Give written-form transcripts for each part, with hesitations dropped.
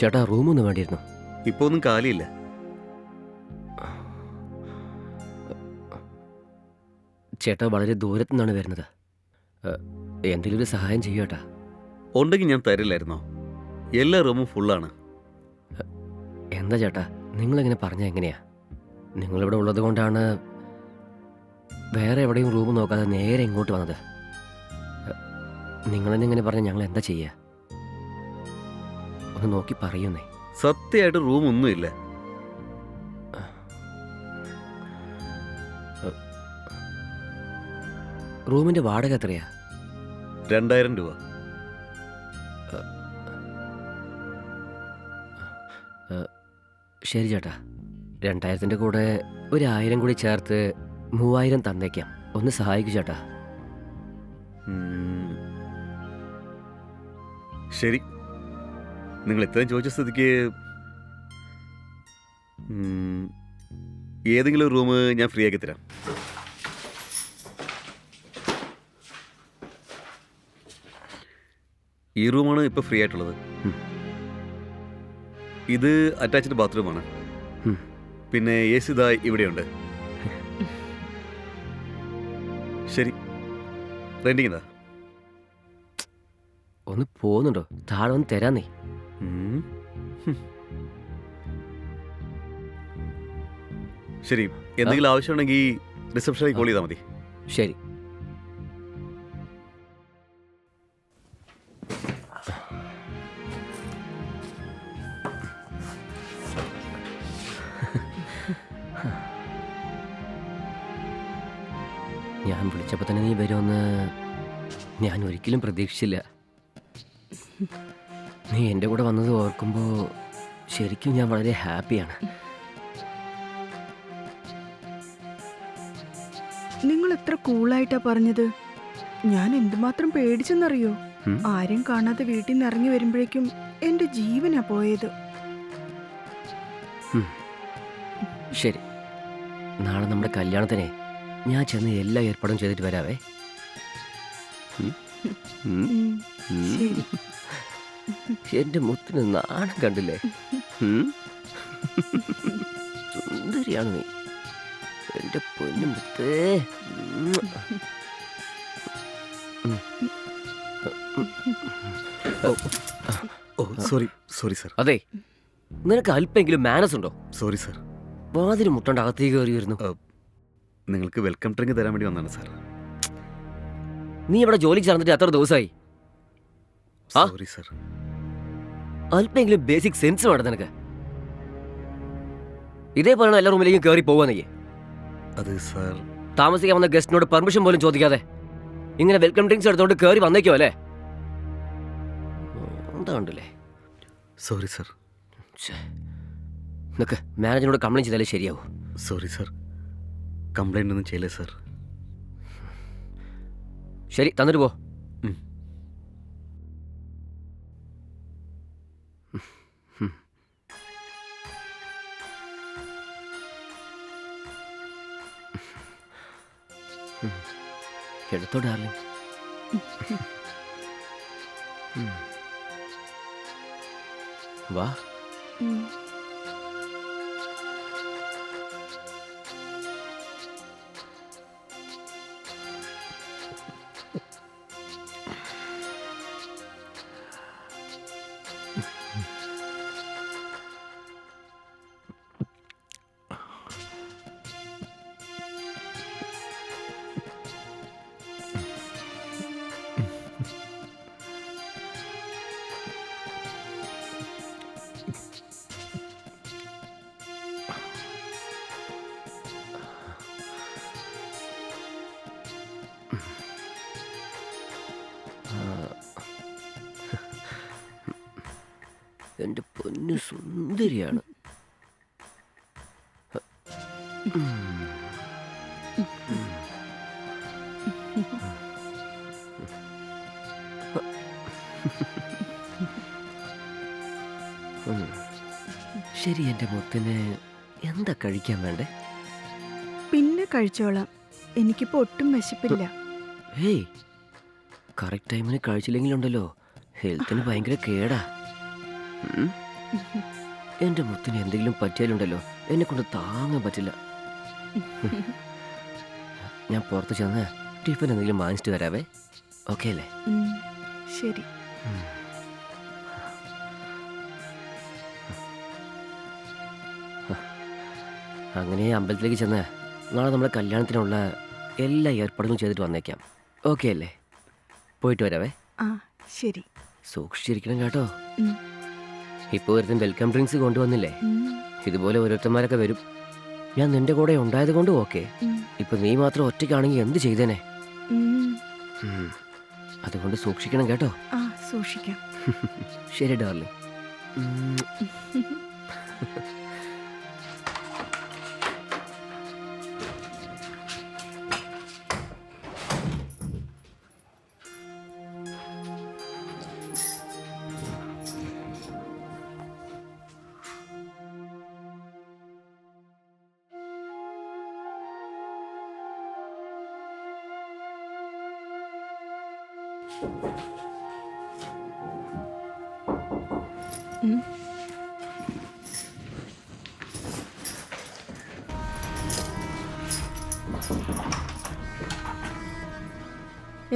ചേട്ടാ റൂമൊന്നും വേണ്ടിയിരുന്നു. ഇപ്പൊ ഒന്നും കാലിയില്ല. ചേട്ടാ വളരെ ദൂരത്തു നിന്നാണ് വരുന്നത്. എന്തെങ്കിലും ഒരു സഹായം ചെയ്യൂ ചേട്ടാ. ഉണ്ടെങ്കിൽ ഞാൻ തരില്ലായിരുന്നോ? എല്ലാ റൂമും ഫുള്ളാണ്. എന്താ ചേട്ടാ നിങ്ങളിങ്ങനെ പറഞ്ഞാൽ എങ്ങനെയാ? നിങ്ങളിവിടെ ഉള്ളത് കൊണ്ടാണ് വേറെ എവിടെയും റൂം നോക്കാതെ നേരെ ഇങ്ങോട്ട് വന്നത്. നിങ്ങളെന്നെ ഇങ്ങനെ പറഞ്ഞാൽ ഞങ്ങൾ എന്താ ചെയ്യുക? ഒന്ന് നോക്കി പറയുന്നേ. സത്യമായിട്ട് റൂമൊന്നുമില്ല. റൂമിൻ്റെ വാടക എത്രയാ? 2000 രൂപ. ശരി ചേട്ടാ, 2000-ൻ്റെ കൂടെ ഒരു 1000 കൂടി ചേർത്ത് 3000 തന്നേക്കാം. ഒന്ന് സഹായിക്കൂ ചേട്ടാ. ശരി, നിങ്ങൾ ഇത്രയും ചോദിച്ച സ്ഥിതിക്ക് ഏതെങ്കിലും ഒരു റൂം ഞാൻ ഫ്രീ ആക്കി തരാം. ഈ റൂമാണ് ഇപ്പോൾ ഫ്രീ ആയിട്ടുള്ളത്. ഇത് അറ്റാച്ച്ഡ് ബാത്റൂമാണ്. പിന്നെ AC ഇതാ ഇവിടെയുണ്ട്. ശരി, റെന്റിങ് ഇതാ. ഒന്ന് പോകുന്നുണ്ടോ? താഴെ ഒന്ന് തരാന്നേ. ശരി, എന്തെങ്കിലും ആവശ്യമുണ്ടെങ്കിൽ റിസപ്ഷനിൽ കോൾ ചെയ്താൽ മതി. ശരി. ഞാൻ വിളിച്ചപ്പോൾ തന്നെ നീ വരുമെന്ന് ഞാൻ ഒരിക്കലും പ്രതീക്ഷിച്ചില്ല. നീ എൻ്റെ കൂടെ വന്നത് ഓർക്കുമ്പോൾ ശരിക്കും ഞാൻ വളരെ ഹാപ്പിയാണ്. നിങ്ങൾ എത്ര കൂളായിട്ടാ പറഞ്ഞത്. ഞാൻ എന്തുമാത്രം പേടിച്ചെന്നറിയോ? ആരും കാണാതെ വീട്ടിൽ നിന്ന് ഇറങ്ങി വരുമ്പോഴേക്കും എന്റെ ജീവനാ പോയത്. ശരി, നാളെ നമ്മുടെ കല്യാണത്തിനെ ഞാൻ ചെന്ന് എല്ലാ ഏർപ്പാടും ചെയ്തിട്ട് വരാവേ. ശരി. എന്റെ മുത്തിന് നാണം കണ്ടില്ലേ? സുന്ദരിയാണ് നീ എന്റെ പൊന്നു മുത്തേ. Sorry sir. അതെ, നിനക്ക് അല്പെങ്കിലും മാനസ് ഉണ്ടോ? Sorry sir. വാതിന് മുട്ടണ്ട് അകത്തേക്ക് കയറി വരുന്നു. നിങ്ങൾക്ക് വെൽക്കം ഡ്രിങ്ക് തരാൻ വേണ്ടി വന്നാണ് സാർ. നീ ഇവിടെ ജോലിക്ക് ചേർന്നിട്ട് എത്ര ദിവസമായി? Sorry sir. അല്പെങ്കിലും ബേസിക് സെൻസ് വേണം നിനക്ക്. ഇതേപോലെയാണ് എല്ലാ റൂമിലേക്കും കയറി പോവാന്നെങ്കിൽ. അത് സാർ, താമസിക്കാൻ വന്ന ഗസ്റ്റിനോട് പെർമിഷൻ പോലും ചോദിക്കാതെ ഇങ്ങനെ വെൽക്കം ഡ്രിങ്ക്സ് എടുത്തോണ്ട് കയറി വന്നേക്കോ അല്ലേ? എന്താ ഉണ്ടല്ലേ? Sorry sir. നിനക്ക് മാനേജറിനോട് കംപ്ലൈൻറ്റ് ചെയ്താലേ ശരിയാവും. സോറി സർ, കംപ്ലൈൻ്റ് ഒന്നും ചെയ്യില്ല സർ. ശരി, തന്നിട്ട് പോ. എടുത്തോ ഡാർലിംഗ്. വാ. എൻ്റെ പൊന്നു സുന്ദരിയാണ്. ശരി, എൻ്റെ മുത്തിന് എന്താ കഴിക്കാൻ വേണ്ടേ? പിന്നെ കഴിച്ചോളാം, എനിക്കിപ്പോ ഒട്ടും വിശപ്പില്ല. ഹേയ്, കറക്റ്റ് ടൈമിന് കഴിച്ചില്ലെങ്കിലുണ്ടല്ലോ ഹെൽത്തിന് ഭയങ്കര കേടാ. എൻ്റെ മുത്തിന് എന്തെങ്കിലും പറ്റിയാലുണ്ടല്ലോ എന്നെ കൊണ്ട് താങ്ങാൻ പറ്റില്ല. ഞാൻ പുറത്ത് ചെന്ന് ടിഫിൻ എന്തെങ്കിലും വാങ്ങിച്ചിട്ട് വരാവേ. ഓക്കെ അല്ലേ? ശരി. അങ്ങനെ അമ്പലത്തിലേക്ക് ചെന്ന് നാളെ നമ്മുടെ കല്യാണത്തിനുള്ള എല്ലാ ഏർപ്പാടുകളും ചെയ്തിട്ട് വന്നേക്കാം. ഓക്കെ അല്ലേ? പോയിട്ട് വരാവേ. ആ ശരി. സൂക്ഷിച്ചിരിക്കണം കേട്ടോ. ഉം. ഇപ്പോൾ ഒരുത്തൻ വെൽക്കം ഡ്രിങ്ക്സ് കൊണ്ടുവന്നില്ലേ? ഉം, ഇതുപോലെ ഓരോരുത്തന്മാരൊക്കെ വരും. ഞാൻ നിന്റെ കൂടെ ഉണ്ടായത് കൊണ്ടും ഓക്കെ. ഉം, ഇപ്പൊ നീ മാത്രം ഒറ്റയ്ക്കാണെങ്കിൽ എന്ത് ചെയ്തേനെ? ഉം. അതുകൊണ്ട് സൂക്ഷിക്കണം കേട്ടോ. ആ സൂക്ഷിക്കാം. ശരി ഡാർലിംഗ്. ഉം.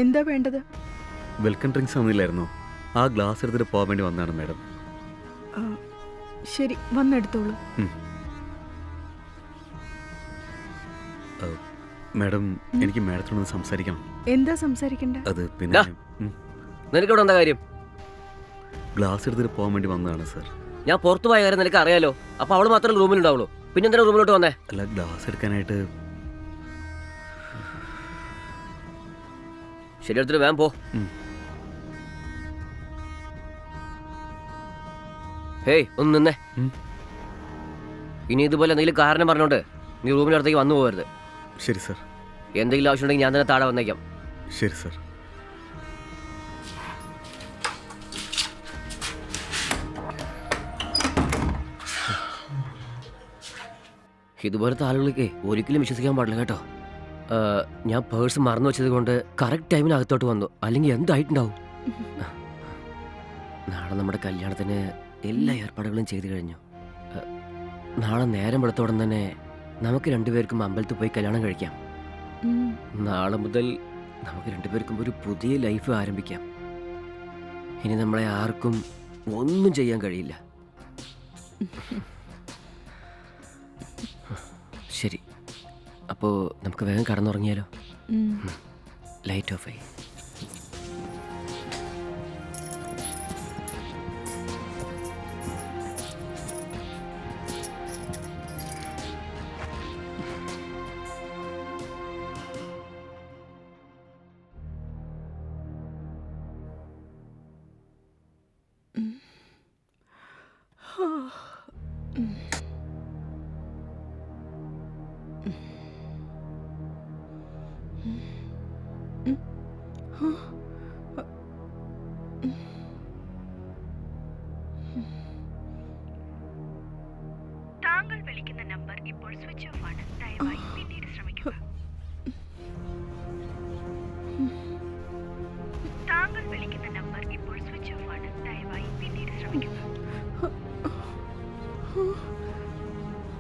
എന്താ വേണ്ടത്? വെൽക്കം ഡ്രിങ്ക്സ് ഒന്നുമില്ലായിരുന്നോ? ആ ഗ്ലാസ് എടുത്തിട്ട് പോകാൻ വേണ്ടി വന്നതാണ് മാഡം. ആ, ശരി, വന്നെടുത്തോളൂ. മാഡം, എനിക്ക് മാഡത്തിനോട് സംസാരിക്കണം. എന്താ സംസാരിക്കണ്ട? അത് പിന്നെ നിനക്കിവിടെ എന്താ കാര്യം? ഗ്ലാസ് എടുത്തിട്ട് പോകാൻ വേണ്ടി വന്നതാണ് സാർ. ഞാൻ പുറത്തു പോയ കാര്യം നിനക്ക് അറിയാലോ. അപ്പൊ അവള് മാത്രമേ റൂമിലുണ്ടാവുള്ളൂ. പിന്നെ എന്തിനാ റൂമിലോട്ട് വന്നേ? അല്ല, ഗ്ലാസ് എടുക്കാനായിട്ട്. ശരി, എടുത്തിട്ട് വേഗം പോ. ഹേയ്, ഒന്ന് നിന്നേ. ഇനി ഇതുപോലെ എന്തെങ്കിലും കാരണം പറഞ്ഞോണ്ട് നീ റൂമിനടുത്തേക്ക് വന്നു പോകരുത്. ശരി സാർ. എന്തെങ്കിലും ആവശ്യമുണ്ടെങ്കിൽ ഞാൻ തന്നെ താഴെ വന്നേക്കാം. ശരി സാർ. ഇതുപോലത്തെ ആളുകളൊക്കെ ഒരിക്കലും വിശ്വസിക്കാൻ പാടില്ല കേട്ടോ. ഞാൻ പേഴ്സ് മറന്നു വെച്ചത് കൊണ്ട് കറക്റ്റ് ടൈമിന് അകത്തോട്ട് വന്നു. അല്ലെങ്കിൽ എന്തായിട്ടുണ്ടാവും? നാളെ നമ്മുടെ കല്യാണത്തിന് എല്ലാ ഏർപ്പാടുകളും ചെയ്തു കഴിഞ്ഞു. നാളെ നേരം വെളുത്തോടെ തന്നെ നമുക്ക് രണ്ടുപേർക്കും അമ്പലത്തിൽ പോയി കല്യാണം കഴിക്കാം. നാളെ മുതൽ നമുക്ക് രണ്ടുപേർക്കും ഒരു പുതിയ ലൈഫ് ആരംഭിക്കാം. ഇനി നമ്മളെ ആർക്കും ഒന്നും ചെയ്യാൻ കഴിയില്ല. ശരി, അപ്പോൾ നമുക്ക് വേഗം കടന്നുറങ്ങിയാലോ? ലൈറ്റ് ഓഫ് ആയി. താങ്കൾ വിളിക്കുന്ന നമ്പർ ഇപ്പോൾ സ്വിച്ച് ഓഫ് ആണ്. ദയവായി പിന്നീട് ശ്രമിക്കുക. താങ്കൾ വിളിക്കുന്ന നമ്പർ ഇപ്പോൾ സ്വിച്ച് ഓഫ് ആണ്. ദയവായി പിന്നീട് ശ്രമിക്കുക.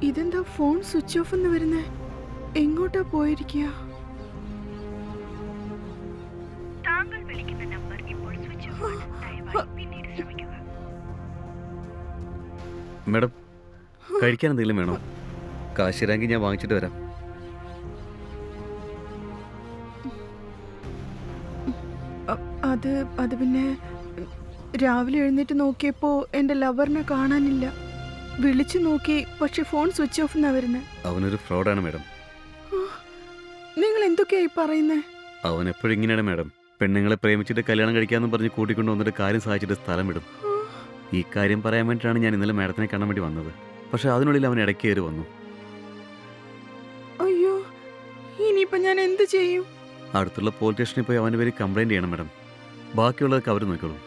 ഇതെന്താ ഫോൺ സ്വിച്ച് ഓഫ് എന്ന് വരുന്നേ? എങ്ങോട്ടാ പോയിരിക്കുക? താങ്കൾ വിളിക്കുന്ന നമ്പർ ഇപ്പോൾ സ്വിച്ച് ഓഫ് ആണ്. ദയവായി പിന്നീട് ശ്രമിക്കുക. മാഡം, കഴിക്കാൻ എന്തെങ്കിലും വേണോ? കാശിരാങ്കി ഞാൻ വാങ്ങിച്ചിട്ട് വരാം. അത് പിന്നെ രാവിലെ എഴുന്നേറ്റ് നോക്കിയപ്പോ എന്റെ ലവറിനെ കാണാനില്ല. വിളിച്ചു നോക്കി, പക്ഷെ ഫോൺ സ്വിച്ച് ഓഫ് എന്നാ വരുന്നത്. അവനൊരു ഫ്രോഡാണ് മാഡം. നിങ്ങൾ എന്തൊക്കെയായി പറയുന്നേ? അവൻ എപ്പോഴും ഇങ്ങനെയാണ് മാഡം. പെണ്ണുങ്ങളെ പ്രേമിച്ചിട്ട് കല്യാണം കഴിക്കാമെന്ന് പറഞ്ഞ് കൂട്ടിക്കൊണ്ട് വന്നിട്ട് കാര്യം സാധിച്ചിട്ട് സ്ഥലം വിടും. ഈ കാര്യം പറയാൻ വേണ്ടിയിട്ടാണ് ഞാൻ ഇന്നലെ മാഡത്തിനെ കാണാൻ വേണ്ടി വന്നത്. പക്ഷെ അതിനുള്ളിൽ അവൻ ഇടയ്ക്ക് കയറി വന്നു. അയ്യോ, ഇനിയിപ്പോ ഞാൻ എന്ത് ചെയ്യും? അടുത്തുള്ള പോലീസ് സ്റ്റേഷനിൽ പോയി അവൻ്റെ പേര് കംപ്ലൈൻറ്റ് ചെയ്യണം മാഡം. ബാക്കിയുള്ളതൊക്കെ അവർ നോക്കിക്കോളും.